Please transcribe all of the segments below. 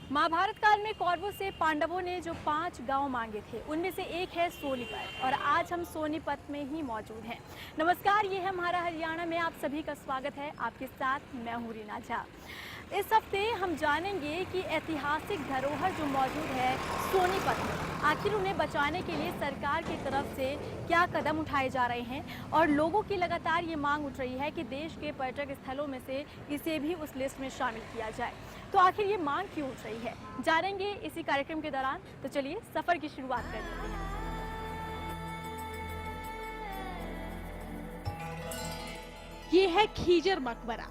महाभारत काल में कौरवों से पांडवों ने जो 5 गांव मांगे थे उनमें से एक है सोनीपत और आज हम सोनीपत में ही मौजूद हैं। नमस्कार, ये है हमारा हरियाणा में आप सभी का स्वागत है। आपके साथ मैं हूं रीना झा। इस हफ्ते हम जानेंगे कि ऐतिहासिक धरोहर जो मौजूद है सोनीपत में, आखिर उन्हें बचाने के लिए सरकार की तरफ से क्या कदम उठाए जा रहे हैं और लोगों की लगातार ये मांग उठ रही है कि देश के पर्यटक स्थलों में से इसे भी उस लिस्ट में शामिल किया जाए। तो आखिर ये मांग क्यों उठ रही है, जानेंगे इसी कार्यक्रम के दौरान। तो चलिए सफर की शुरुआत कर लेते हैं। ये है खीजर मकबरा।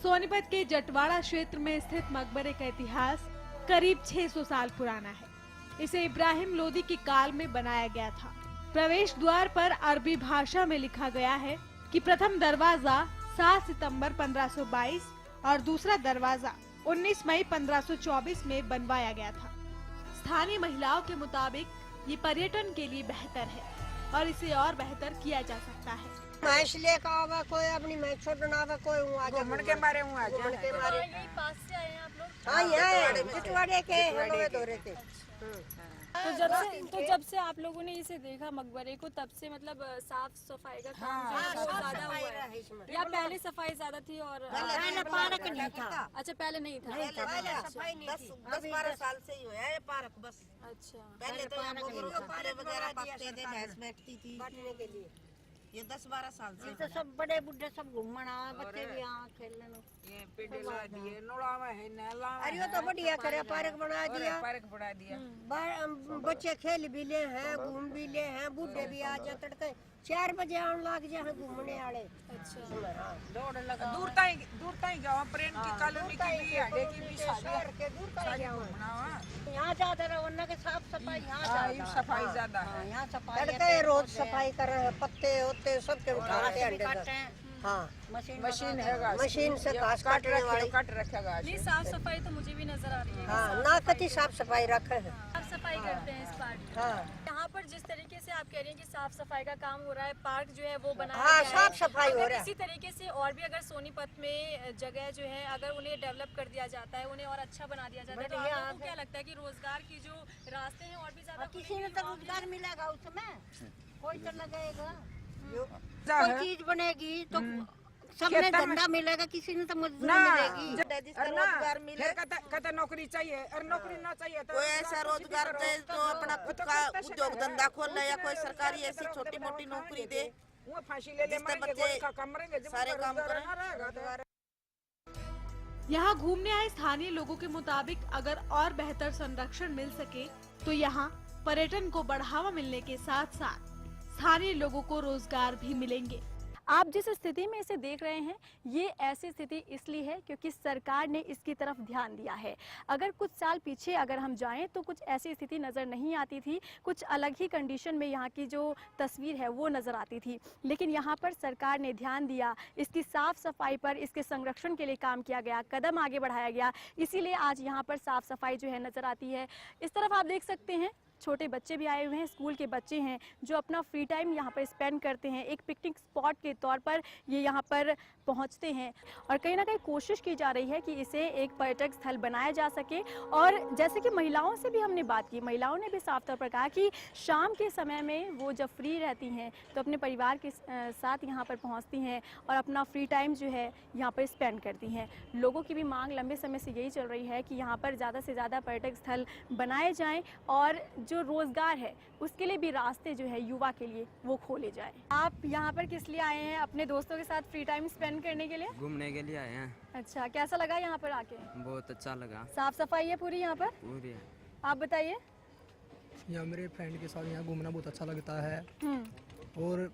सोनीपत के जटवाड़ा क्षेत्र में स्थित मकबरे का इतिहास करीब 600 साल पुराना है। इसे इब्राहिम लोदी के काल में बनाया गया था। प्रवेश द्वार पर अरबी भाषा में लिखा गया है कि प्रथम दरवाजा 7 सितंबर 1522 और दूसरा दरवाजा 19 मई 1524 में बनवाया गया था। स्थानीय महिलाओं के मुताबिक ये पर्यटन के लिए बेहतर है और इसे और बेहतर किया जा सकता है। मैच लेकर आवा कोई अपनी मैच छोड़ना आवा कोई हूँ आज घूमन के मारे हूँ आज घूमन के मारे। यही पास से आए हैं आप लोग? हाँ यहाँ चितवाड़े के हलवे दौरे थे। तो जब से आप लोगों ने इसे देखा मकबरे को, तब से मतलब साफ सफाई का काम जो है वो ज्यादा हुआ है या पहले सफाई ज्यादा थी? और पहले पार्क नहीं था। अच्छा, पहले नहीं था। पहले सफाई नहीं थी। 10-12 साल से ही हुआ है पार्क बस। अच्छा, पहले तो यहाँ गोबरों के पारे वगैरह पकते थे, भैंस बैठती थी बांटने के लिए। ये 10-12 साल से तो सब बड़े बुढ़े सब घूमन आवे, बच्चे भी यहाँ खेलने। ये पेड़े ला दिए, नोड़ा में है नहला में अरे वो तो बढ़िया करे, पार्क बना दिया। पार्क बढ़ा दिया। बच्चे खेल भी ले हैं, घूम भी ले हैं, बूढ़े भी आ जा तड़के 4 बजे आने लग जाए घूमने वाले। अच्छा, दौड़ लगा दूर ताई जाओ प्रेम की कॉलोनी की भी आडे की भी सारी घूमना वहाँ। यहाँ जाते रहो, वरना के साफ सफाई यहाँ सफाई ज्यादा है। यहाँ सफाई तड़के रोज सफाई कर रहे हैं, पत्ते होते सबके उठाते हैं। हाँ मशीन है, मशीन से घास काटने वाली काट रखेगा। नहीं, साफ सफाई तो मुझे भी नजर आ रही है। हाँ ना कति साफ सफाई रखे है। साफ सफाई करते हैं इस पार्क। हाँ यहाँ पर जिस तरीके से आप कह रही हैं कि साफ सफाई का काम हो रहा है, पार्क जो है वो बनाया हाँ, गया है। साफ सफाई हो अगर रहा है। इसी तरीके से और भी अगर सोनीपत में जगह जो है अगर उन्हें डेवलप कर दिया जाता है, उन्हें और अच्छा बना दिया जाता है, तो आप लोगों को क्या लगता है कि रोजगार की जो रास्ते हैं और भी ज्यादा किसी ने तो रोजगार मिलेगा उसमें, कोई तो लगेगा, जा कोई है। चीज बनेगी तो सबने धंधा मिलेगा, किसी ने तो मजदूरी ना मिलेगी। जिसका रोजगार मिले, फिर कहते नौकरी चाहिए और नौकरी ना चाहिए तो कोई ऐसा रोजगार दे जो अपना खुद का उद्योग धंधा खोल ले, या कोई सरकारी ऐसी छोटी मोटी नौकरी दे वो फांसी ले जिससे मरेंगे, बच्चे गोली का काम मरेंगे, जब सारे उनका काम रोजगार करें। ना रहेगा तो यहाँ घूमने आए स्थानीय लोगों के मुताबिक अगर और बेहतर संरक्षण मिल सके तो यहाँ पर्यटन को बढ़ावा मिलने के साथ साथ स्थानीय लोगों को रोजगार भी मिलेंगे। आप जिस स्थिति में इसे देख रहे हैं, ये ऐसी स्थिति इसलिए है क्योंकि सरकार ने इसकी तरफ ध्यान दिया है। अगर कुछ साल पीछे अगर हम जाएं तो कुछ ऐसी स्थिति नज़र नहीं आती थी, कुछ अलग ही कंडीशन में यहाँ की जो तस्वीर है वो नज़र आती थी। लेकिन यहाँ पर सरकार ने ध्यान दिया, इसकी साफ़ सफाई पर, इसके संरक्षण के लिए काम किया गया, कदम आगे बढ़ाया गया, इसीलिए आज यहाँ पर साफ़ सफाई जो है नज़र आती है। इस तरफ आप देख सकते हैं छोटे बच्चे भी आए हुए हैं, स्कूल के बच्चे हैं जो अपना फ्री टाइम यहाँ पर स्पेंड करते हैं। एक पिकनिक स्पॉट के तौर पर ये यहाँ पर पहुँचते हैं और कहीं ना कहीं कोशिश की जा रही है कि इसे एक पर्यटक स्थल बनाया जा सके। और जैसे कि महिलाओं से भी हमने बात की, महिलाओं ने भी साफ तौर पर कहा कि शाम के समय में वो जब फ्री रहती हैं तो अपने परिवार के साथ यहाँ पर पहुँचती हैं और अपना फ्री टाइम जो है यहाँ पर स्पेंड करती हैं। लोगों की भी मांग लंबे समय से यही चल रही है कि यहाँ पर ज़्यादा से ज़्यादा पर्यटक स्थल बनाए जाएँ और जो रोजगार है उसके लिए भी रास्ते जो है युवा के लिए वो खोले जाए। आप यहाँ पर किस लिए आए हैं? अपने दोस्तों के साथ फ्री टाइम स्पेंड करने के लिए? घूमने के लिए आए हैं। अच्छा, कैसा लगा यहाँ पर आके? बहुत अच्छा लगा। साफ सफाई है पूरी यहाँ पर? पूरी। आप बताइए। यहाँ मेरे फ्रेंड के साथ यहाँ घूमना बहुत अच्छा लगता है और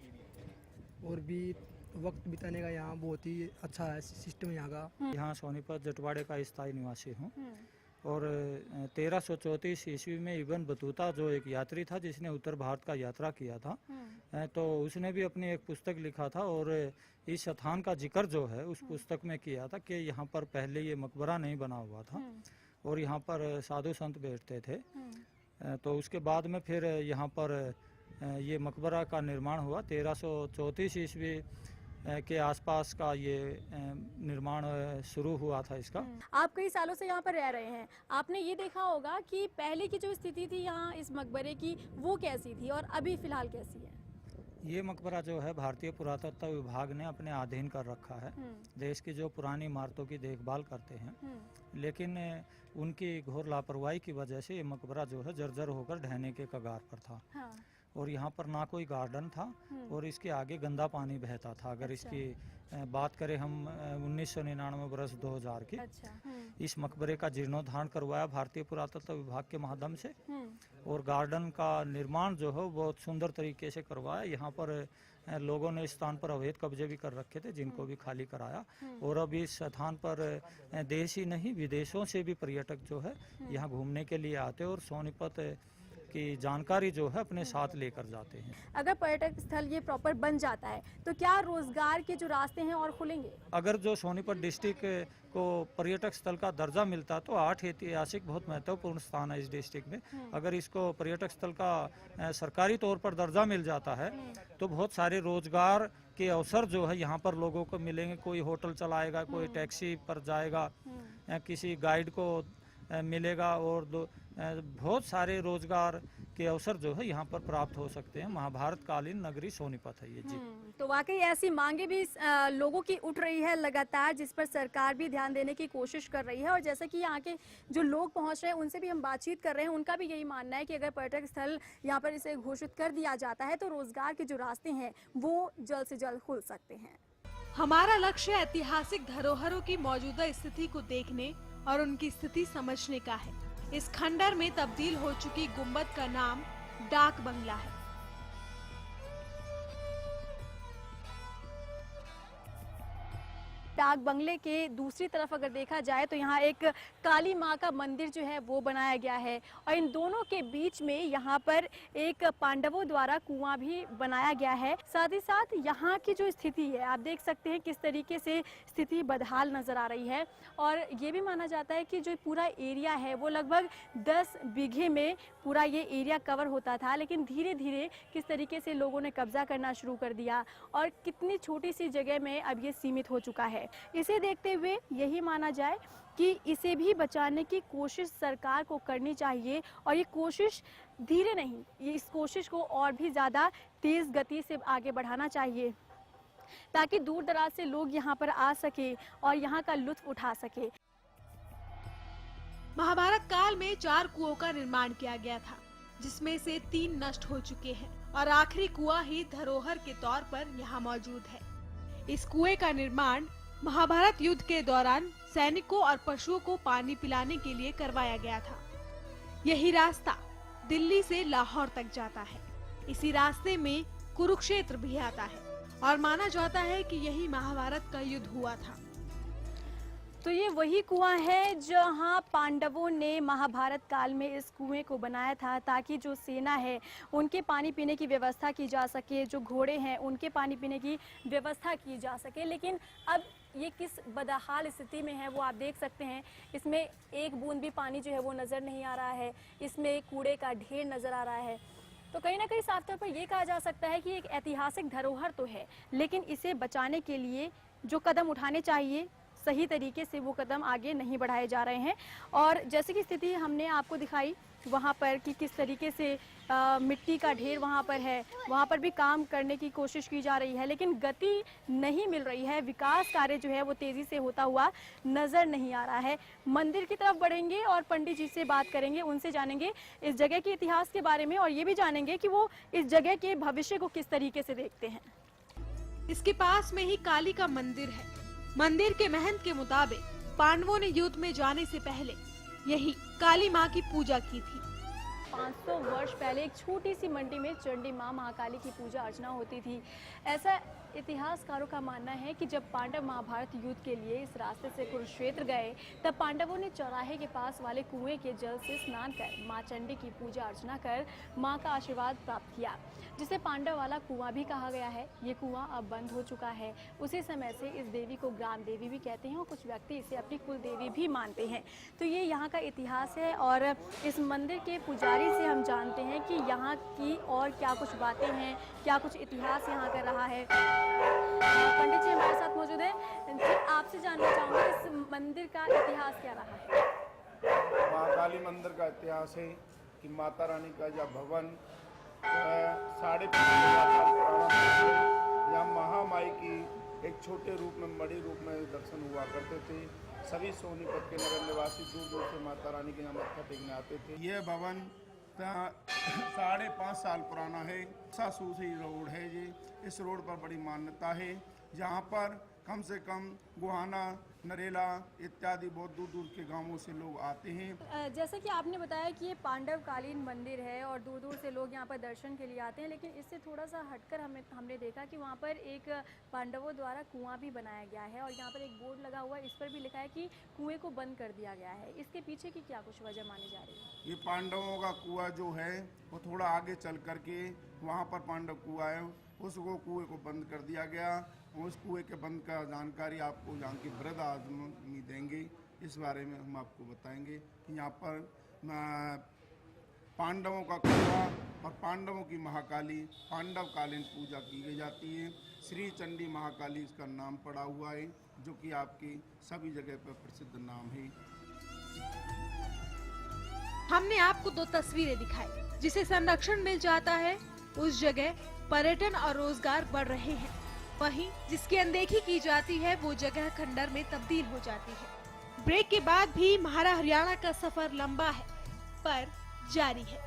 भी वक्त बिताने का यहाँ बहुत ही अच्छा है सिस्टम यहाँ का। यहाँ सोनीपत जटवाड़े का स्थायी निवासी हूँ और 1334 ईस्वी में इब्न बतूता जो एक यात्री था जिसने उत्तर भारत का यात्रा किया था, तो उसने भी अपनी एक पुस्तक लिखा था और इस स्थान का जिक्र जो है उस पुस्तक में किया था कि यहाँ पर पहले ये मकबरा नहीं बना हुआ था और यहाँ पर साधु संत बैठते थे। तो उसके बाद में फिर यहाँ पर ये मकबरा का निर्माण हुआ 1334 ईस्वी के आसपास का ये निर्माण शुरू हुआ था इसका। आप कई सालों से यहाँ पर रह रहे हैं, आपने ये देखा होगा कि पहले की जो स्थिति थी यहाँ इस मकबरे की वो कैसी थी और अभी फिलहाल कैसी है? ये मकबरा जो है भारतीय पुरातत्व विभाग ने अपने अधीन कर रखा है। देश की जो पुरानी इमारतों की देखभाल करते हैं, लेकिन उनकी घोर लापरवाही की वजह से ये मकबरा जो है जर्जर होकर ढहने के कगार पर था। हाँ। और यहाँ पर ना कोई गार्डन था और इसके आगे गंदा पानी बहता था। अगर इसकी बात करें हम 1999 बरस 2000 की, इस मकबरे का जीर्णोद्धार करवाया भारतीय पुरातत्व विभाग के माध्यम से और गार्डन का निर्माण जो है बहुत सुंदर तरीके से करवाया। यहाँ पर लोगों ने इस स्थान पर अवैध कब्जे भी कर रखे थे, जिनको भी खाली कराया। और अब इस स्थान पर देश ही नहीं विदेशों से भी पर्यटक जो है यहाँ घूमने के लिए आते हैं और सोनीपत की जानकारी जो है अपने साथ लेकर जाते हैं। अगर पर्यटक स्थल ये प्रॉपर बन जाता है तो क्या रोजगार के जो रास्ते हैं और खुलेंगे? अगर जो सोनीपत डिस्ट्रिक्ट को पर्यटक स्थल का दर्जा मिलता तो 8 ऐतिहासिक बहुत महत्वपूर्ण स्थान है इस डिस्ट्रिक्ट में। अगर इसको पर्यटक स्थल का सरकारी तौर पर दर्जा मिल जाता है तो बहुत सारे रोजगार के अवसर जो है यहाँ पर लोगों को मिलेंगे। कोई होटल चलाएगा, कोई टैक्सी पर जाएगा, किसी गाइड को मिलेगा और बहुत सारे रोजगार के अवसर जो है यहाँ पर प्राप्त हो सकते हैं। महाभारत कालीन नगरी सोनीपत है ये जी। तो वाकई ऐसी मांगे भी लोगों की उठ रही है लगातार, जिस पर सरकार भी ध्यान देने की कोशिश कर रही है। और जैसा कि यहाँ के जो लोग पहुँच रहे हैं उनसे भी हम बातचीत कर रहे हैं, उनका भी यही मानना है कि अगर पर्यटक स्थल यहाँ पर इसे घोषित कर दिया जाता है तो रोजगार के जो रास्ते हैं वो जल्द से जल्द खुल सकते हैं। हमारा लक्ष्य ऐतिहासिक धरोहरों की मौजूदा स्थिति को देखने और उनकी स्थिति समझने का है। इस खंडर में तब्दील हो चुकी गुंबद का नाम डाक बंगला है। डाक बंगले के दूसरी तरफ अगर देखा जाए तो यहाँ एक काली माँ का मंदिर जो है वो बनाया गया है और इन दोनों के बीच में यहाँ पर एक पांडवों द्वारा कुआं भी बनाया गया है। साथ ही साथ यहाँ की जो स्थिति है आप देख सकते हैं किस तरीके से स्थिति बदहाल नजर आ रही है। और ये भी माना जाता है कि जो पूरा एरिया है वो लगभग 10 बीघे में पूरा ये एरिया कवर होता था, लेकिन धीरे धीरे किस तरीके से लोगों ने कब्जा करना शुरू कर दिया और कितनी छोटी सी जगह में अब ये सीमित हो चुका है। इसे देखते हुए यही माना जाए कि इसे भी बचाने की कोशिश सरकार को करनी चाहिए और ये कोशिश धीरे नहीं, ये इस कोशिश को और भी ज़्यादा तेज़ गति से आगे बढ़ाना चाहिए ताकि दूर दराज से लोग यहाँ पर आ सके और यहाँ का लुत्फ उठा सके। महाभारत काल में 4 कुओं का निर्माण किया गया था, जिसमें से 3 नष्ट हो चुके हैं और आखिरी कुआं ही धरोहर के तौर पर यहाँ मौजूद है। इस कुएं का निर्माण महाभारत युद्ध के दौरान सैनिकों और पशुओं को पानी पिलाने के लिए करवाया गया था। यही रास्ता दिल्ली से लाहौर तक जाता है। इसी रास्ते में कुरुक्षेत्र भी आता है और माना जाता है कि यही महाभारत का युद्ध हुआ था। तो ये वही कुआं है जहां पांडवों ने महाभारत काल में इस कुएं को बनाया था ताकि जो सेना है उनके पानी पीने की व्यवस्था की जा सके, जो घोड़े हैं उनके पानी पीने की व्यवस्था की जा सके। लेकिन अब ये किस बदहाल स्थिति में है वो आप देख सकते हैं। इसमें एक बूंद भी पानी जो है वो नज़र नहीं आ रहा है, इसमें कूड़े का ढेर नज़र आ रहा है। तो कहीं ना कहीं साफ तौर पर ये कहा जा सकता है कि एक ऐतिहासिक धरोहर तो है, लेकिन इसे बचाने के लिए जो कदम उठाने चाहिए सही तरीके से वो कदम आगे नहीं बढ़ाए जा रहे हैं। और जैसे कि स्थिति हमने आपको दिखाई वहाँ पर कि किस तरीके से मिट्टी का ढेर वहाँ पर है, वहाँ पर भी काम करने की कोशिश की जा रही है, लेकिन गति नहीं मिल रही है। विकास कार्य जो है वो तेज़ी से होता हुआ नज़र नहीं आ रहा है। मंदिर की तरफ बढ़ेंगे और पंडित जी से बात करेंगे, उनसे जानेंगे इस जगह के इतिहास के बारे में और ये भी जानेंगे कि वो इस जगह के भविष्य को किस तरीके से देखते हैं। इसके पास में ही काली का मंदिर है। मंदिर के महंत के मुताबिक पांडवों ने युद्ध में जाने से पहले यही काली माँ की पूजा की थी। 500 वर्ष पहले एक छोटी सी मंडी में चंडी माँ महाकाली की पूजा अर्चना होती थी। ऐसा इतिहासकारों का मानना है कि जब पांडव महाभारत युद्ध के लिए इस रास्ते से कुरुक्षेत्र गए तब पांडवों ने चौराहे के पास वाले कुएं के जल से स्नान कर माँ चंडी की पूजा अर्चना कर माँ का आशीर्वाद प्राप्त किया, जिसे पांडव वाला कुआं भी कहा गया है। ये कुआं अब बंद हो चुका है। उसी समय से इस देवी को ग्राम देवी भी कहते हैं और कुछ व्यक्ति इसे अपनी कुल देवी भी मानते हैं। तो ये यहाँ का इतिहास है और इस मंदिर के पुजारी से हम जानते हैं कि यहाँ की और क्या कुछ बातें हैं, क्या कुछ इतिहास यहाँ का रहा है। पंडित जी हमारे साथ मौजूद है जी, आपसे जानना चाहूँगी इस मंदिर का इतिहास क्या रहा है? महाकाली मंदिर का इतिहास है कि माता रानी का यह भवन 5,500 साल पुराना है। यहाँ महामाई की एक छोटे रूप में बड़ी रूप में दर्शन हुआ करते थे। सभी सोनीपत के नगर निवासी दूर दूर से माता रानी के यहाँ मत्था टेकने आते थे। यह भवन 5.5 साल पुराना है। सासूसी रोड है ये, इस रोड पर बड़ी मान्यता है। यहाँ पर कम से कम गुहाना, नरेला इत्यादि बहुत दूर दूर के गांवों से लोग आते हैं। जैसा कि आपने बताया कि ये पांडवकालीन मंदिर है और दूर दूर से लोग यहाँ पर दर्शन के लिए आते हैं, लेकिन इससे थोड़ा सा हटकर हमने देखा कि वहाँ पर एक पांडवों द्वारा कुआं भी बनाया गया है और यहाँ पर एक बोर्ड लगा हुआ है, इस पर भी लिखा है कि कुएं को बंद कर दिया गया है। इसके पीछे की क्या कुछ वजह मानी जा रही है? ये पांडवों का कुआं जो है वो थोड़ा आगे चल करके वहाँ पर पांडव कुआं है, उसको कुएं को बंद कर दिया गया। उस कुएं के बंद का जानकारी आपको यहाँ के वृद्ध आदमी देंगे। इस बारे में हम आपको बताएंगे कि यहाँ पर पांडवों का कुआं और पांडवों की महाकाली पांडवकालीन पूजा की जाती है। श्री चंडी महाकाली इसका नाम पड़ा हुआ है, जो कि आपकी सभी जगह पर प्रसिद्ध नाम है। हमने आपको 2 तस्वीरें दिखाई, जिसे संरक्षण मिल जाता है उस जगह पर्यटन और रोजगार बढ़ रहे हैं, वहीं जिसकी अनदेखी की जाती है वो जगह खंडर में तब्दील हो जाती है। ब्रेक के बाद भी हमारा हरियाणा का सफर लंबा है पर जारी है।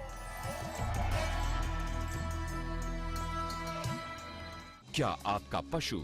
क्या आपका पशु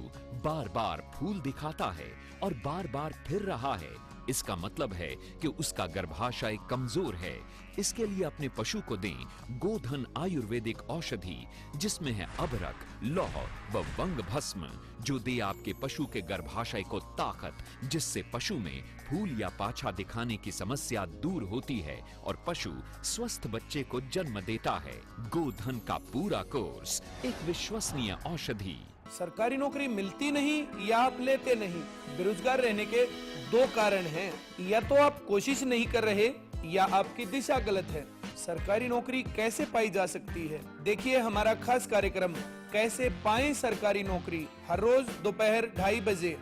बार बार फूल दिखाता है और बार बार फिर रहा है? इसका मतलब है कि उसका गर्भाशय कमजोर है। इसके लिए अपने पशु को दें गोधन आयुर्वेदिक औषधि, जिसमें है अबरक, लौह व वंग भस्म, जो दे आपके पशु के गर्भाशय को ताकत, जिससे पशु में फूल या पाछा दिखाने की समस्या दूर होती है और पशु स्वस्थ बच्चे को जन्म देता है। गोधन का पूरा कोर्स, एक विश्वसनीय औषधि। सरकारी नौकरी मिलती नहीं या आप लेते नहीं। बेरोजगार रहने के 2 कारण हैं, या तो आप कोशिश नहीं कर रहे या आपकी दिशा गलत है। सरकारी नौकरी कैसे पाई जा सकती है? देखिए हमारा खास कार्यक्रम कैसे पाएं सरकारी नौकरी, हर रोज दोपहर 2:30 बजे।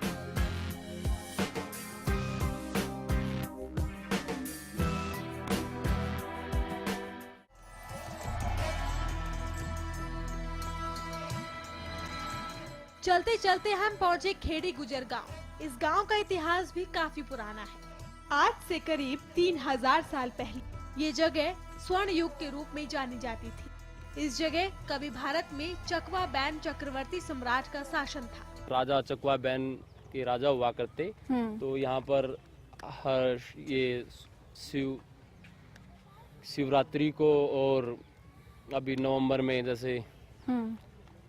चलते चलते हम पहुंचे खेड़ी गुजर गांव। इस गांव का इतिहास भी काफी पुराना है। आज से करीब 3000 साल पहले ये जगह स्वर्ण युग के रूप में जानी जाती थी। इस जगह कभी भारत में चकवा बैन चक्रवर्ती सम्राट का शासन था। राजा चकवा बैन के राजा हुआ करते, तो यहाँ पर हर ये शिवरात्रि को और अभी नवंबर में जैसे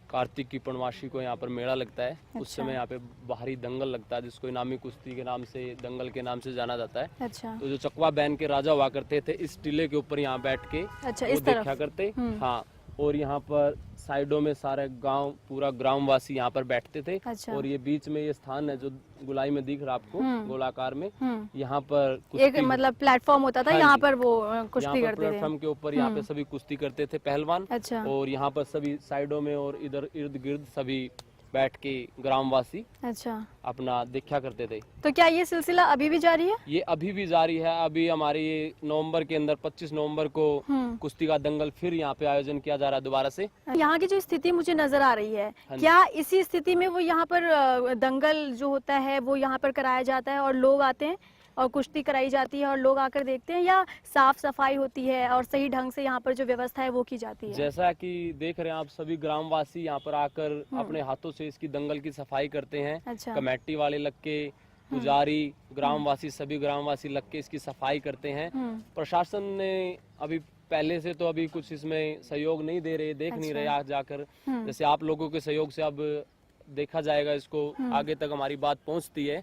कार्तिक की पूर्णमासी को यहाँ पर मेला लगता है। अच्छा। उस समय यहाँ पे बाहरी दंगल लगता है, जिसको इनामी कुश्ती के नाम से, दंगल के नाम से जाना जाता है। अच्छा। तो जो चकवा बैन के राजा हुआ करते थे, इस टीले के ऊपर यहाँ बैठ के अच्छा, वो देखा करते। हाँ, और यहाँ पर साइडों में सारे गांव, पूरा ग्रामवासी यहाँ पर बैठते थे। अच्छा। और ये बीच में ये स्थान है जो गुलाई में दिख रहा आपको, गोलाकार में, यहाँ पर एक मतलब प्लेटफॉर्म होता था। यहाँ पर वो कुश्ती करते थे। प्लेटफॉर्म के ऊपर यहाँ पे सभी कुश्ती करते थे पहलवान। अच्छा। और यहाँ पर सभी साइडों में और इधर इर्द गिर्द सभी बैठ के ग्रामवासी अच्छा अपना देखा करते थे। तो क्या ये सिलसिला अभी भी जारी है? ये अभी भी जारी है। अभी हमारे ये नवंबर के अंदर 25 नवंबर को कुश्ती का दंगल फिर यहाँ पे आयोजन किया जा रहा है दोबारा से। यहाँ की जो स्थिति मुझे नजर आ रही है, क्या इसी स्थिति में वो यहाँ पर दंगल जो होता है वो यहाँ पर कराया जाता है और लोग आते हैं और कुश्ती कराई जाती है और लोग आकर देखते हैं, या साफ सफाई होती है और सही ढंग से यहाँ पर जो व्यवस्था है वो की जाती है? जैसा कि देख रहे हैं आप, सभी ग्रामवासी यहाँ पर आकर अपने हाथों से इसकी दंगल की सफाई करते हैं। अच्छा। कमेटी वाले लग के, पुजारी, ग्रामवासी, सभी ग्रामवासी लग के इसकी सफाई करते हैं। प्रशासन ने अभी पहले से तो अभी कुछ इसमें सहयोग नहीं दे रहे, देख नहीं रहे आज जाकर। जैसे आप लोगों के सहयोग से अब देखा जाएगा, इसको आगे तक हमारी बात पहुंचती है।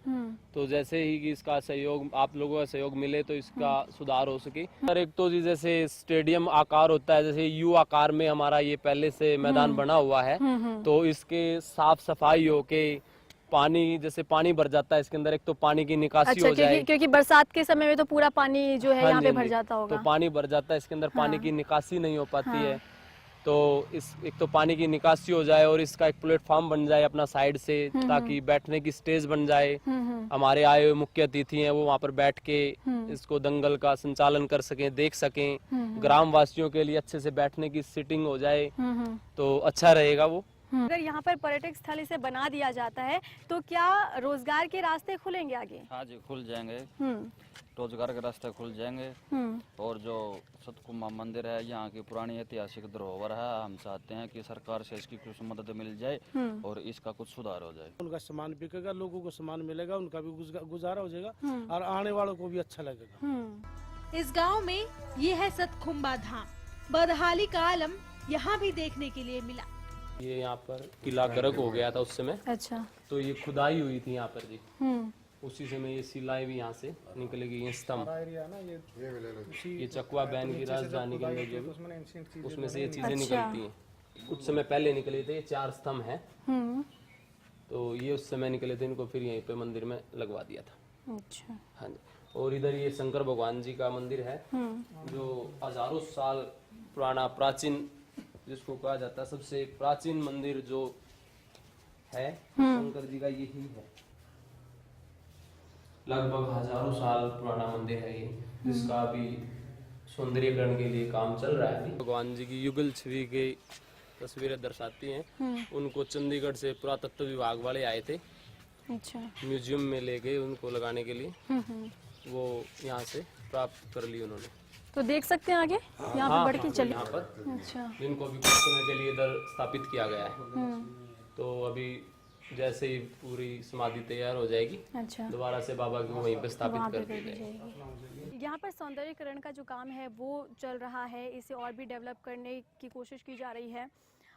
तो जैसे ही कि इसका सहयोग, आप लोगों का सहयोग मिले तो इसका सुधार हो सके। और एक तो जैसे स्टेडियम आकार होता है, जैसे यू आकार में हमारा ये पहले से मैदान बना हुआ है, तो इसके साफ सफाई हो के पानी, जैसे पानी भर जाता है इसके अंदर, एक तो पानी की निकासी हो जाए, क्योंकि बरसात के समय में तो पूरा पानी जो है यहाँ पे भर जाता होगा। तो पानी भर जाता है इसके अंदर, पानी की निकासी नहीं हो पाती है। तो इस एक तो पानी की निकासी हो जाए और इसका एक प्लेटफॉर्म बन जाए अपना साइड से, ताकि बैठने की स्टेज बन जाए। हमारे आए हुए मुख्य अतिथि हैं वो वहाँ पर बैठ के इसको दंगल का संचालन कर सकें, देख सकें। ग्राम वासियों के लिए अच्छे से बैठने की सीटिंग हो जाए तो अच्छा रहेगा वो। अगर यहाँ पर पर्यटक स्थल इसे बना दिया जाता है तो क्या रोजगार के रास्ते खुलेंगे आगे? हाँ जी, खुल जाएंगे, रोजगार के रास्ते खुल जाएंगे। और जो सतकुमा मंदिर है, यहाँ की पुरानी ऐतिहासिक धरोहर है, हम चाहते हैं कि सरकार से इसकी कुछ मदद मिल जाए और इसका कुछ सुधार हो जाए। उनका सामान बिकेगा, लोगों को सामान मिलेगा, उनका भी गुजारा हो जाएगा और आने वालों को भी अच्छा लगेगा। इस गांव में ये है सतखुम्बा धाम। बदहाली का आलम यहाँ भी देखने के लिए मिला। ये यहाँ पर किला गर्क हो गया था उस समय। अच्छा। तो ये खुदाई हुई थी यहाँ पर जी। उसी समय ये शिलाएं भी यहाँ से निकलेगी, ये स्तंभ, ये चकवा बैन की राजधानी के अंदर जो उसमें से ये चीजें निकलती हैं। कुछ समय पहले निकले थे, ये 4 स्तंभ हैं। तो ये उस समय निकले थे, इनको फिर यहीं पे मंदिर में लगवा दिया था। अच्छा। हाँ जी। और इधर ये शंकर भगवान जी का मंदिर है जो हजारों साल पुराना, प्राचीन, जिसको कहा जाता है सबसे प्राचीन मंदिर जो है शंकर जी का यही है। लगभग हजारों साल पुराना मंदिर है ये, जिसका अभी सौंदर्यीकरण के लिए काम चल रहा है। भगवान जी की युगल छवि की तस्वीरें दर्शाती हैं। उनको चंडीगढ़ से पुरातत्व विभाग वाले आए थे। अच्छा। म्यूजियम में ले गए उनको लगाने के लिए। वो यहाँ से प्राप्त कर ली उन्होंने। तो देख सकते हैं आगे यहाँ पे बढ़ के चलिए। यहाँ पर अच्छा। जिनको अभी कुछ समय के लिए इधर स्थापित किया गया है। तो अभी जैसे ही पूरी समाधि तैयार हो जाएगी, अच्छा, दोबारा से बाबा को वहीं पे स्थापित कर दी जाएगी। यहाँ पर सौंदर्यीकरण का जो काम है वो चल रहा है, इसे और भी डेवलप करने की कोशिश की जा रही है।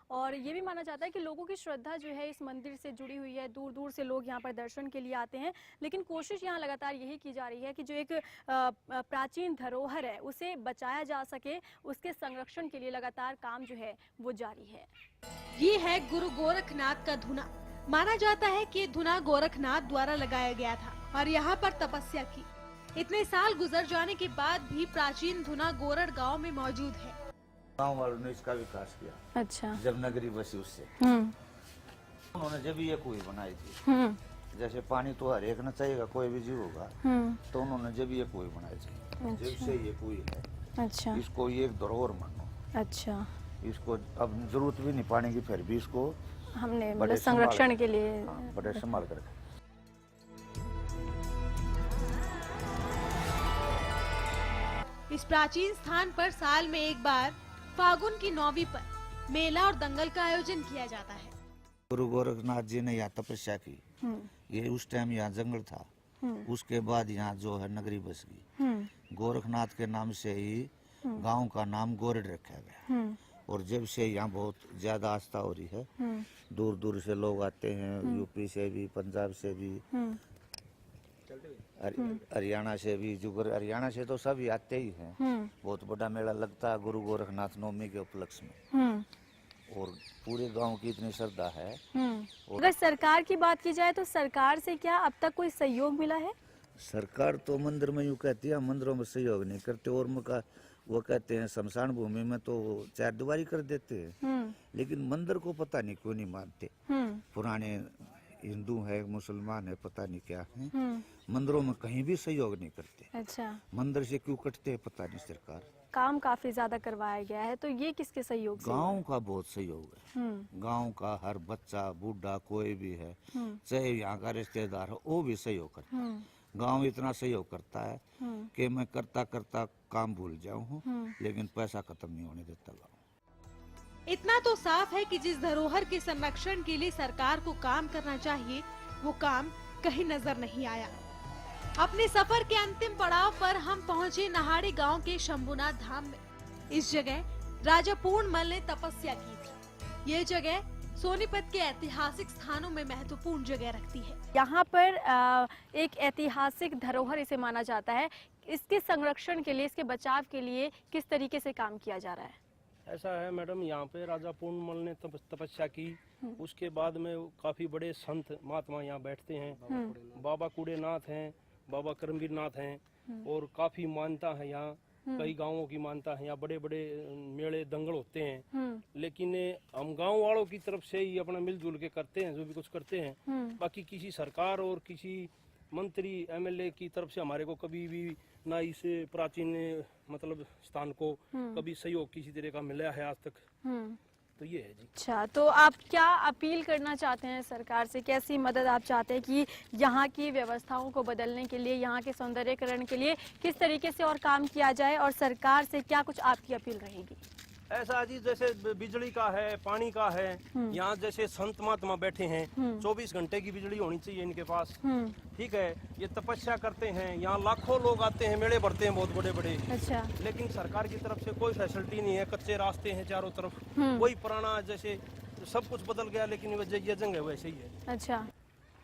और ये भी माना जाता है कि लोगों की श्रद्धा जो है इस मंदिर से जुड़ी हुई है। दूर दूर से लोग यहाँ पर दर्शन के लिए आते हैं, लेकिन कोशिश यहाँ लगातार यही की जा रही है कि जो एक प्राचीन धरोहर है उसे बचाया जा सके, उसके संरक्षण के लिए लगातार काम जो है वो जारी है। ये है गुरु गोरखनाथ का धुना। माना जाता है कि धुना गोरखनाथ द्वारा लगाया गया था और यहाँ पर तपस्या की। इतने साल गुजर जाने के बाद भी प्राचीन धुना गोरड़ गांव में मौजूद है। गांव वालों ने इसका विकास किया। अच्छा। जब नगरी बसी उससे उन्होंने जब ये कुएं बनाई थी, जैसे पानी तो हर एक न चाहिएगा, कोई भी जीव होगा, तो उन्होंने जब ये कुएं बनाई थी, जब से ये कुएं है। अच्छा। इसको ये एक धरोहर मानो। अच्छा। इसको अब जरूरत भी नहीं पानी की, फिर भी इसको हमने बड़े संरक्षण के लिए बड़े संभाल कर। इस प्राचीन स्थान पर साल में एक बार फागुन की 9वीं पर मेला और दंगल का आयोजन किया जाता है। गुरु गोरखनाथ जी ने यहाँ तपस्या की। ये उस टाइम यहाँ जंगल था, उसके बाद यहाँ जो है नगरी बस गई। गोरखनाथ के नाम से ही गांव का नाम गोरड़ रखा गया। और जब से यहाँ बहुत ज्यादा आस्था हो रही है, दूर दूर से लोग आते हैं, यूपी से भी, पंजाब से भी, हरियाणा से भी। जुगर हरियाणा से तो सभी आते ही हैं। बहुत बड़ा मेला लगता है गुरु गोरखनाथ नवमी के उपलक्ष्य में, और पूरे गांव की इतनी श्रद्धा है। अगर सरकार की बात की जाए तो सरकार से क्या अब तक कोई सहयोग मिला है? सरकार तो मंदिर में यूँ कहती है, मंदिरों में सहयोग नहीं करते। और वो कहते हैं शमशान भूमि में तो 4 दीवारी कर देते हैं, लेकिन मंदिर को पता नहीं क्यों नहीं मानते। पुराने हिंदू है, मुसलमान है, पता नहीं क्या है, मंदिरों में कहीं भी सहयोग नहीं करते। अच्छा। मंदिर से क्यों कटते हैं पता नहीं। सरकार काम काफी ज्यादा करवाया गया है, तो ये किसके सहयोग से? गांव का बहुत सहयोग है। गांव का हर बच्चा, बूढ़ा, कोई भी है, चाहे यहाँ का रिश्तेदार हो, वो भी सहयोग करता है। गांव इतना सहयोग करता है कि मैं करता करता काम भूल जाऊँ, लेकिन पैसा खत्म नहीं होने देता गाँव। इतना तो साफ है कि जिस धरोहर के संरक्षण के लिए सरकार को काम करना चाहिए, वो काम कहीं नजर नहीं आया। अपने सफर के अंतिम पड़ाव पर हम पहुंचे नहाड़ी गांव के शंभुनाथ धाम में। इस जगह राजा पूर्णमल ने तपस्या की थी। ये जगह सोनीपत के ऐतिहासिक स्थानों में महत्वपूर्ण जगह रखती है। यहाँ पर एक ऐतिहासिक धरोहर इसे माना जाता है। इसके संरक्षण के लिए, इसके बचाव के लिए किस तरीके से काम किया जा रहा है? ऐसा है मैडम, यहाँ पे राजा पूर्णमल ने तपस्या की। उसके बाद में काफी बड़े संत महात्मा यहाँ बैठते हैं। बाबा कूड़ेनाथ हैं, बाबा करमवीर नाथ हैं, और काफी मान्यता है यहाँ कई गांवों की मानता है, यहाँ बड़े बड़े मेले दंगल होते हैं, लेकिन हम गांव वालों की तरफ से ही अपना मिलजुल के करते हैं जो भी कुछ करते हैं। बाकी किसी सरकार और किसी मंत्री एमएलए की तरफ से हमारे को कभी भी ना इस प्राचीन मतलब स्थान को कभी सहयोग किसी तरह का मिला है आज तक। तो ये है जी। अच्छा, तो आप क्या अपील करना चाहते हैं सरकार से, कैसी मदद आप चाहते हैं कि यहाँ की व्यवस्थाओं को बदलने के लिए, यहाँ के सौंदर्यीकरण के लिए किस तरीके से और काम किया जाए, और सरकार से क्या कुछ आपकी अपील रहेगी? ऐसा जी जैसे बिजली का है, पानी का है, यहाँ जैसे संत महात्मा बैठे हैं, 24 घंटे की बिजली होनी चाहिए इनके पास। ठीक है, ये तपस्या करते हैं, यहाँ लाखों लोग आते हैं, मेले भरते हैं बहुत बड़े बड़े। अच्छा। लेकिन सरकार की तरफ से कोई फैसिलिटी नहीं है, कच्चे रास्ते हैं चारों तरफ, वही पुराना जैसे सब कुछ बदल गया, लेकिन ये जगह वैसे ही है। अच्छा।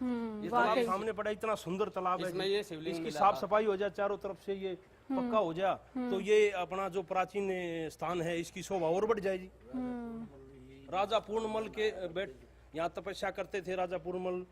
ये तालाब सामने पड़ा, इतना सुंदर तालाब है, इसकी साफ सफाई हो जाए, चारों तरफ से ये पक्का हो जाए, तो ये अपना जो प्राचीन स्थान है इसकी शोभा और बढ़ जाएगी। राजा पूर्णमल के यहाँ तपस्या करते थे, राजा पूर्णमल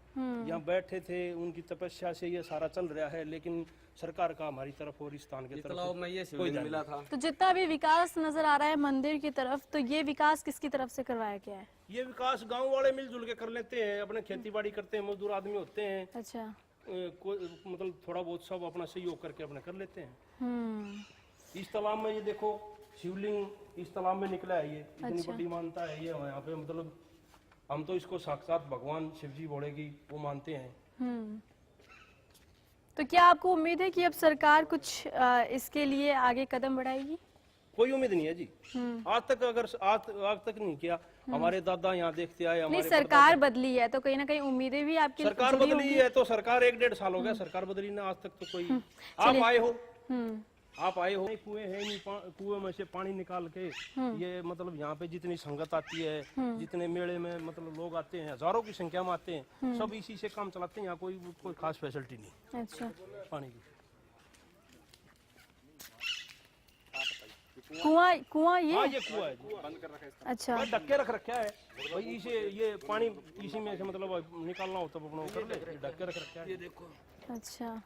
यहाँ बैठे थे, उनकी तपस्या से ये सारा चल रहा है, लेकिन सरकार का हमारी तरफ और इस स्थान के तरफ में ये शिवलिंग मिला था। तो जितना भी विकास नजर आ रहा है मंदिर की तरफ, तो ये विकास किसकी तरफ से करवाया गया है? ये विकास गांव वाले मिलजुल के कर लेते हैं, अपने खेती बाड़ी करते हैं, मजदूर आदमी होते हैं। अच्छा। मतलब थोड़ा बहुत सब अपना सहयोग करके अपने कर लेते हैं। इस तालाब में ये देखो शिवलिंग इस तालाब में निकला है, ये इतनी बड़ी मानता है ये यहाँ पे, मतलब हम तो इसको साक्षात भगवान शिव जी भोलेगी वो मानते हैं। तो क्या आपको उम्मीद है कि अब सरकार कुछ इसके लिए आगे कदम बढ़ाएगी? कोई उम्मीद नहीं है जी। आज तक अगर आज तक नहीं किया, हमारे दादा यहाँ देखते आए, नहीं सरकार बदली है तो कहीं ना कहीं उम्मीदें भी आपकी सरकार बदली है, तो सरकार 1-1.5 साल हो गया सरकार बदली ना, आज तक तो कोई आप आए हो कुएं है नहीं, कुएं में से पानी निकाल के ये मतलब यहाँ पे जितनी संगत आती है, जितने मेले में मतलब लोग आते हैं, हजारों की संख्या में आते हैं, सब इसी से काम चलाते हैं, यहाँ कोई खास फैसिलिटी नहीं। अच्छा। पानी की कुआं ये? हाँ ये कुआं है जी, बंद कर रखा है। अच्छा। ढक के रख रखा है भाई, इसे ये पानी इसी में से मतलब निकालना हो तब अपना कर ले, ढक के रख रखा है। ये देखो। अच्छा।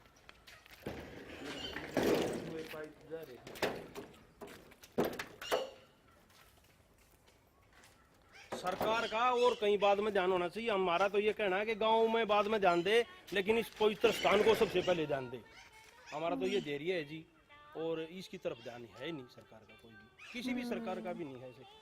सरकार का और कहीं बाद में ध्यान होना चाहिए। हमारा तो ये कहना है कि गांव में बाद में ध्यान दे, लेकिन इस पवित्र स्थान को सबसे पहले ध्यान दे। हमारा तो ये धैर्य है जी, और इसकी तरफ ध्यान है नहीं सरकार का, कोई भी किसी भी सरकार का भी नहीं है ऐसे।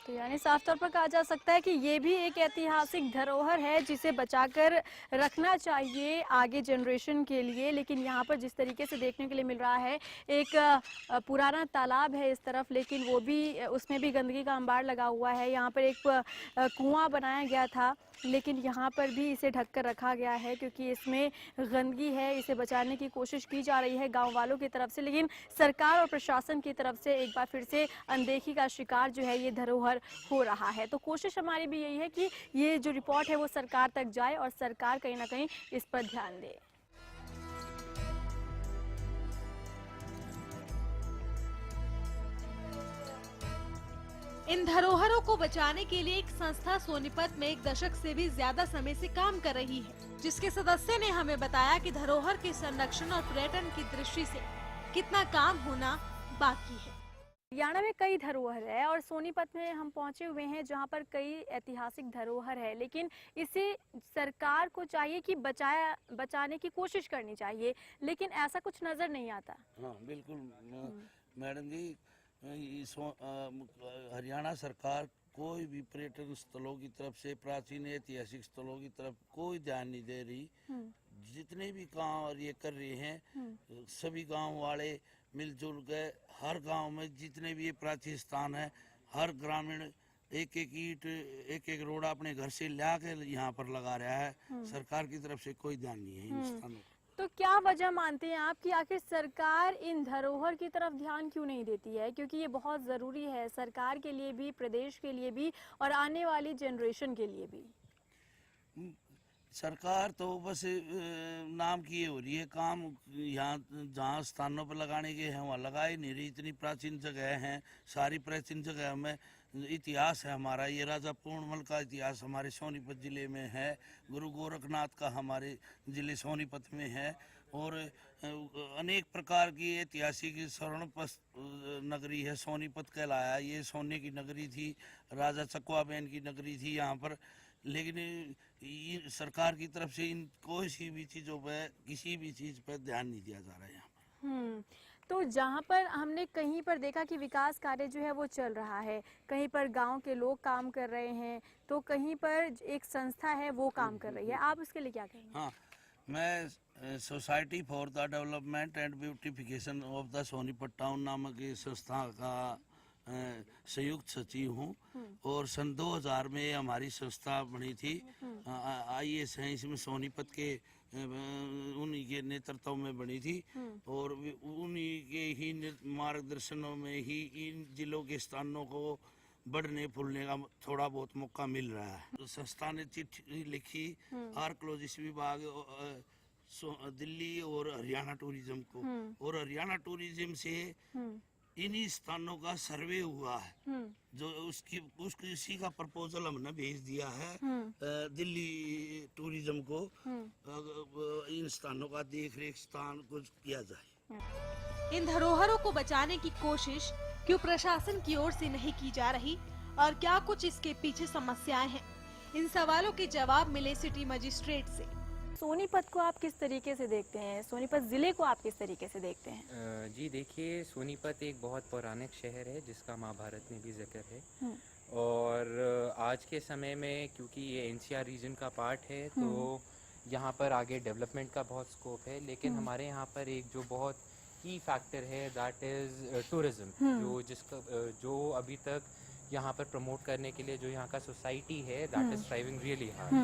तो यानी साफ तौर पर कहा जा सकता है कि ये भी एक ऐतिहासिक धरोहर है जिसे बचाकर रखना चाहिए आगे जनरेशन के लिए। लेकिन यहाँ पर जिस तरीके से देखने के लिए मिल रहा है, एक पुराना तालाब है इस तरफ, लेकिन वो भी उसमें भी गंदगी का अंबार लगा हुआ है। यहाँ पर एक कुआं बनाया गया था, लेकिन यहाँ पर भी इसे ढक कर रखा गया है क्योंकि इसमें गंदगी है। इसे बचाने की कोशिश की जा रही है गांव वालों की तरफ से, लेकिन सरकार और प्रशासन की तरफ से एक बार फिर से अनदेखी का शिकार जो है ये धरोहर हो रहा है। तो कोशिश हमारी भी यही है कि ये जो रिपोर्ट है वो सरकार तक जाए और सरकार कहीं ना कहीं इस पर ध्यान दे। इन धरोहरों को बचाने के लिए एक संस्था सोनीपत में 1 दशक से भी ज्यादा समय से काम कर रही है, जिसके सदस्य ने हमें बताया कि धरोहर के संरक्षण और पर्यटन की दृष्टि से कितना काम होना बाकी है। हरियाणा में कई धरोहर है और सोनीपत में हम पहुंचे हुए हैं जहां पर कई ऐतिहासिक धरोहर है, लेकिन इसे सरकार को चाहिए कि बचाने की कोशिश करनी चाहिए, लेकिन ऐसा कुछ नजर नहीं आता। हाँ बिल्कुल मैडम जी, हरियाणा सरकार कोई भी पर्यटन स्थलों की तरफ से, प्राचीन ऐतिहासिक स्थलों की तरफ कोई ध्यान नहीं दे रही। जितने भी गांव ये कर रहे हैं, सभी गांव वाले मिलजुल के हर गांव में जितने भी ये प्राचीन स्थान है, हर ग्रामीण एक ईंट एक रोड अपने घर से ला के यहाँ पर लगा रहा है। सरकार की तरफ से कोई ध्यान नहीं है इन स्थानों। तो क्या वजह मानते हैं आप कि आखिर सरकार इन धरोहर की तरफ ध्यान क्यों नहीं देती है? क्योंकि ये बहुत ज़रूरी है सरकार के लिए भी, प्रदेश के लिए भी और आने वाली जनरेशन के लिए भी। सरकार तो बस नाम की हो रही है, काम यहाँ जहाँ स्थानों पर लगाने के हैं वहाँ लगा ही नहीं रही। इतनी प्राचीन जगह हैं, सारी प्राचीन जगह में इतिहास है हमारा। ये राजा पूर्णमल का इतिहास हमारे सोनीपत जिले में है, गुरु गोरखनाथ का हमारे जिले सोनीपत में है, और अनेक प्रकार की ऐतिहासिक स्वर्णपत नगरी है। सोनीपत कहलाया, ये सोने की नगरी थी, राजा चकवाबेन की नगरी थी यहाँ पर। लेकिन ये सरकार की तरफ से इन कोई सी भी चीज़ों पे, किसी भी चीज़ पर ध्यान नहीं दिया जा रहा है यहाँ पर। तो जहाँ पर हमने कहीं पर देखा कि विकास कार्य जो है वो चल रहा है, कहीं पर गांव के लोग काम कर रहे हैं, तो कहीं पर एक संस्था है वो काम कर रही है, आप उसके लिए क्या कहेंगे? हाँ, मैं society for the development and beautification of the Sonipat town नामक इस संस्था का संयुक्त सचिव हूँ। और सन 2000 में हमारी संस्था बनी थी। IAS हैं इसमें सोनीपत के, उन्हीं के नेतृत्व में बनी थी और उन्हीं के ही मार्गदर्शनों में ही इन जिलों के स्थानों को बढ़ने फूलने का थोड़ा बहुत मौका मिल रहा है। संस्था ने चिट्ठी लिखी आर्कियोलॉजिस्ट विभाग दिल्ली और हरियाणा टूरिज्म को, और हरियाणा टूरिज्म से इन्हीं स्थानों का सर्वे हुआ है, जो उसकी उसी का प्रपोजल हमने भेज दिया है दिल्ली टूरिज्म को, इन स्थानों का देख रेख स्थान कुछ किया जाए। इन धरोहरों को बचाने की कोशिश क्यों प्रशासन की ओर से नहीं की जा रही और क्या कुछ इसके पीछे समस्याएं हैं, इन सवालों के जवाब मिले सिटी मजिस्ट्रेट से। सोनीपत को आप किस तरीके से देखते हैं, सोनीपत जिले को आप किस तरीके से देखते हैं? जी देखिए, सोनीपत एक बहुत पौराणिक शहर है जिसका महाभारत में भी जिक्र है, और आज के समय में क्योंकि ये NCR रीजन का पार्ट है तो यहाँ पर आगे डेवलपमेंट का बहुत स्कोप है। लेकिन हमारे यहाँ पर एक जो बहुत की फैक्टर है दैट इज़ टूरिज्म, जो अभी तक यहाँ पर प्रमोट करने के लिए जो यहाँ का सोसाइटी है that is striving really hard.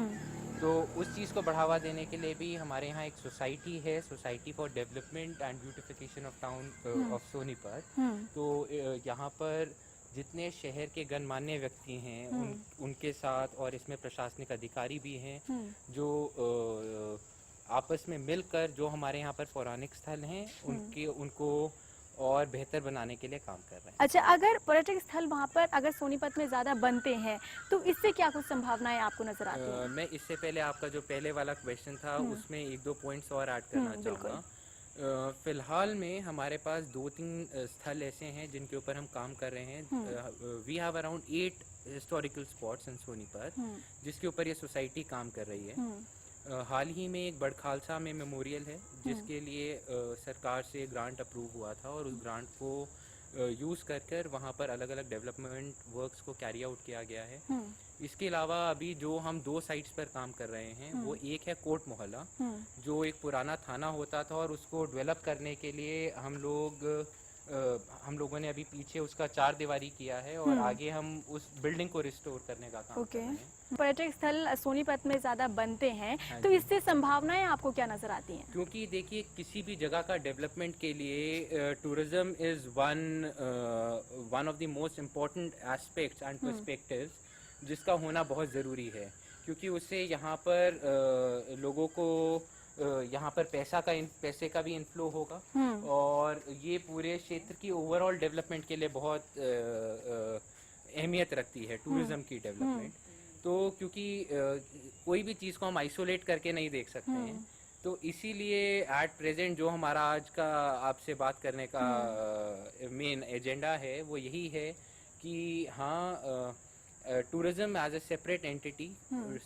तो उस चीज़ को बढ़ावा देने के लिए भी हमारे यहाँ एक सोसाइटी है, society for development and beautification of town of Sonipat. तो यहाँ पर जितने शहर के गणमान्य व्यक्ति हैं उनके साथ, और इसमें प्रशासनिक अधिकारी भी हैं जो आपस में मिलकर जो हमारे यहाँ पर पौराणिक स्थल हैं उनको और बेहतर बनाने के लिए काम कर रहे हैं। अच्छा, अगर पर्यटक स्थल वहाँ पर अगर सोनीपत में ज़्यादा बनते हैं तो इससे क्या कुछ संभावनाएं आपको नजर आती हैं? मैं इससे पहले आपका जो पहले वाला क्वेश्चन था उसमें 1-2 पॉइंट्स और ऐड करना चाहूँगा। फिलहाल में हमारे पास 2-3 स्थल ऐसे हैं जिनके ऊपर हम काम कर रहे हैं। We have around 8 historical spots in Sonipat जिसके ऊपर ये सोसाइटी काम कर रही है। हाल ही में एक बड़खालसा में मेमोरियल है जिसके लिए सरकार से ग्रांट अप्रूव हुआ था, और उस ग्रांट को यूज़ कर वहाँ पर अलग अलग डेवलपमेंट वर्क्स को कैरी आउट किया गया है। इसके अलावा अभी जो हम 2 साइट्स पर काम कर रहे हैं वो एक है कोट मोहल्ला, जो एक पुराना थाना होता था, और उसको डेवलप करने के लिए हम लोगों ने अभी पीछे उसका 4 दीवारी किया है, और आगे हम उस बिल्डिंग को रिस्टोर करने का काम कर रहे हैं। पर्यटक स्थल सोनीपत में ज़्यादा बनते हैं तो इससे संभावनाएं आपको क्या नजर आती हैं? क्योंकि देखिए, किसी भी जगह का डेवलपमेंट के लिए tourism is one of the most important aspects and perspectives जिसका होना बहुत ज़रूरी है, क्योंकि उससे यहाँ पर लोगों को यहाँ पर पैसे का भी इनफ्लो होगा, और ये पूरे क्षेत्र की ओवरऑल डेवलपमेंट के लिए बहुत अहमियत रखती है टूरिज्म की डेवलपमेंट। तो क्योंकि कोई भी चीज़ को हम आइसोलेट करके नहीं देख सकते हैं, तो इसीलिए एट प्रेजेंट जो हमारा आज का आपसे बात करने का मेन एजेंडा है वो यही है कि हाँ, tourism as a separate entity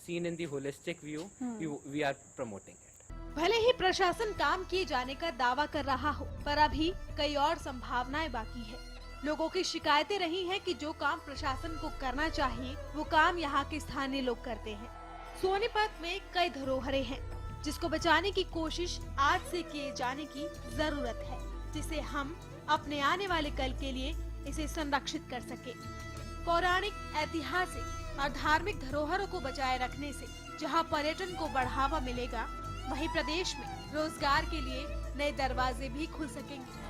seen in the holistic view we are promoting it. भले ही प्रशासन काम किए जाने का दावा कर रहा हो, पर अभी कई और संभावनाएं बाकी है। लोगों की शिकायतें रही हैं कि जो काम प्रशासन को करना चाहिए वो काम यहाँ के स्थानीय लोग करते हैं। सोनीपत में कई धरोहरें हैं जिसको बचाने की कोशिश आज से किए जाने की जरूरत है, जिसे हम अपने आने वाले कल के लिए इसे संरक्षित कर सके। पौराणिक, ऐतिहासिक और धार्मिक धरोहरों को बचाए रखने से जहां पर्यटन को बढ़ावा मिलेगा, वहीं प्रदेश में रोजगार के लिए नए दरवाजे भी खुल सकेंगे।